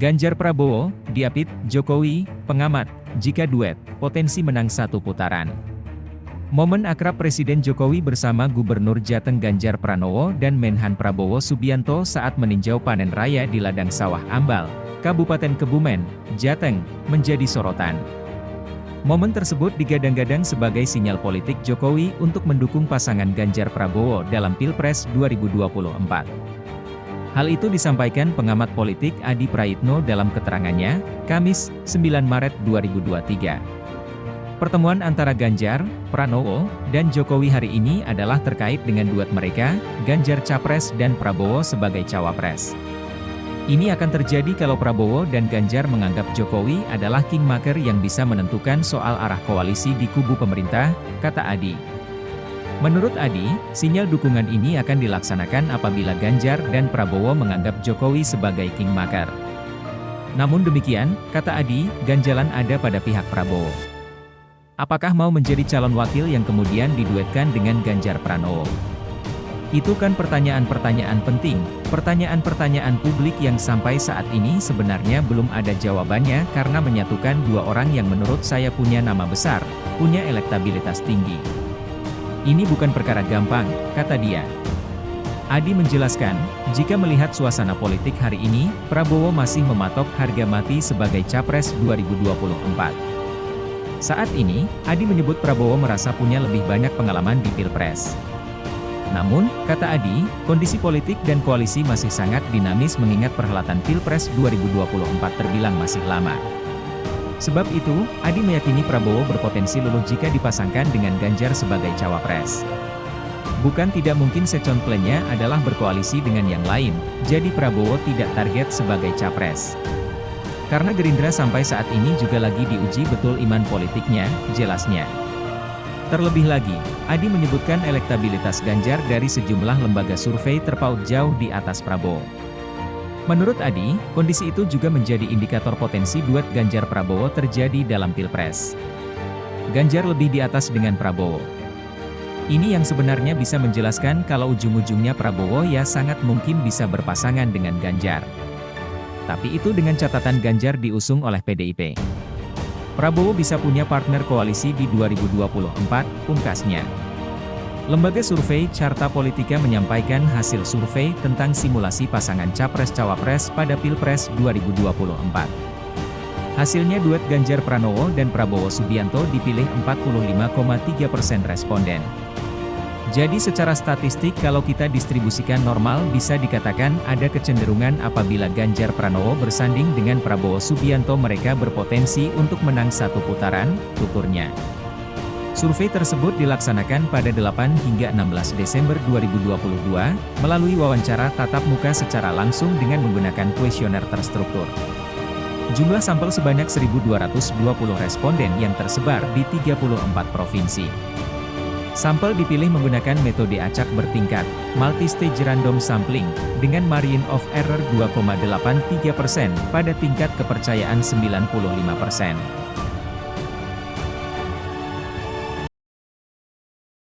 Ganjar Prabowo, diapit, Jokowi, pengamat, jika duet, potensi menang satu putaran. Momen akrab Presiden Jokowi bersama Gubernur Jateng Ganjar Pranowo dan Menhan Prabowo Subianto saat meninjau panen raya di ladang sawah Ambal, Kabupaten Kebumen, Jateng, menjadi sorotan. Momen tersebut digadang-gadang sebagai sinyal politik Jokowi untuk mendukung pasangan Ganjar Prabowo dalam Pilpres 2024. Hal itu disampaikan pengamat politik Adi Praitno dalam keterangannya, Kamis, 9 Maret 2023. Pertemuan antara Ganjar, Pranowo, dan Jokowi hari ini adalah terkait dengan duet mereka, Ganjar Capres dan Prabowo sebagai Cawapres. Ini akan terjadi kalau Prabowo dan Ganjar menganggap Jokowi adalah kingmaker yang bisa menentukan soal arah koalisi di kubu pemerintah, kata Adi. Menurut Adi, sinyal dukungan ini akan dilaksanakan apabila Ganjar dan Prabowo menganggap Jokowi sebagai kingmaker. Namun demikian, kata Adi, ganjalan ada pada pihak Prabowo. Apakah mau menjadi calon wakil yang kemudian diduetkan dengan Ganjar Pranowo? Itu kan pertanyaan-pertanyaan penting, pertanyaan-pertanyaan publik yang sampai saat ini sebenarnya belum ada jawabannya karena menyatukan dua orang yang menurut saya punya nama besar, punya elektabilitas tinggi. Ini bukan perkara gampang, kata dia. Adi menjelaskan, jika melihat suasana politik hari ini, Prabowo masih mematok harga mati sebagai Capres 2024. Saat ini, Adi menyebut Prabowo merasa punya lebih banyak pengalaman di Pilpres. Namun, kata Adi, kondisi politik dan koalisi masih sangat dinamis mengingat perhelatan Pilpres 2024 terbilang masih lama. Sebab itu, Adi meyakini Prabowo berpotensi luluh jika dipasangkan dengan Ganjar sebagai Cawapres. Bukan tidak mungkin second plan-nya adalah berkoalisi dengan yang lain, jadi Prabowo tidak target sebagai Capres. Karena Gerindra sampai saat ini juga lagi diuji betul iman politiknya, jelasnya. Terlebih lagi, Adi menyebutkan elektabilitas Ganjar dari sejumlah lembaga survei terpaut jauh di atas Prabowo. Menurut Adi, kondisi itu juga menjadi indikator potensi duet Ganjar Prabowo terjadi dalam Pilpres. Ganjar lebih di atas dengan Prabowo. Ini yang sebenarnya bisa menjelaskan kalau ujung-ujungnya Prabowo ya sangat mungkin bisa berpasangan dengan Ganjar. Tapi itu dengan catatan Ganjar diusung oleh PDIP. Prabowo bisa punya partner koalisi di 2024, pungkasnya. Lembaga survei Carta Politika menyampaikan hasil survei tentang simulasi pasangan Capres-Cawapres pada Pilpres 2024. Hasilnya duet Ganjar Pranowo dan Prabowo Subianto dipilih 45,3% responden. Jadi secara statistik kalau kita distribusikan normal bisa dikatakan ada kecenderungan apabila Ganjar Pranowo bersanding dengan Prabowo Subianto mereka berpotensi untuk menang satu putaran, tuturnya. Survei tersebut dilaksanakan pada 8 hingga 16 Desember 2022, melalui wawancara tatap muka secara langsung dengan menggunakan kuesioner terstruktur. Jumlah sampel sebanyak 1.220 responden yang tersebar di 34 provinsi. Sampel dipilih menggunakan metode acak bertingkat, multi-stage random sampling, dengan margin of error 2,83% pada tingkat kepercayaan 95%.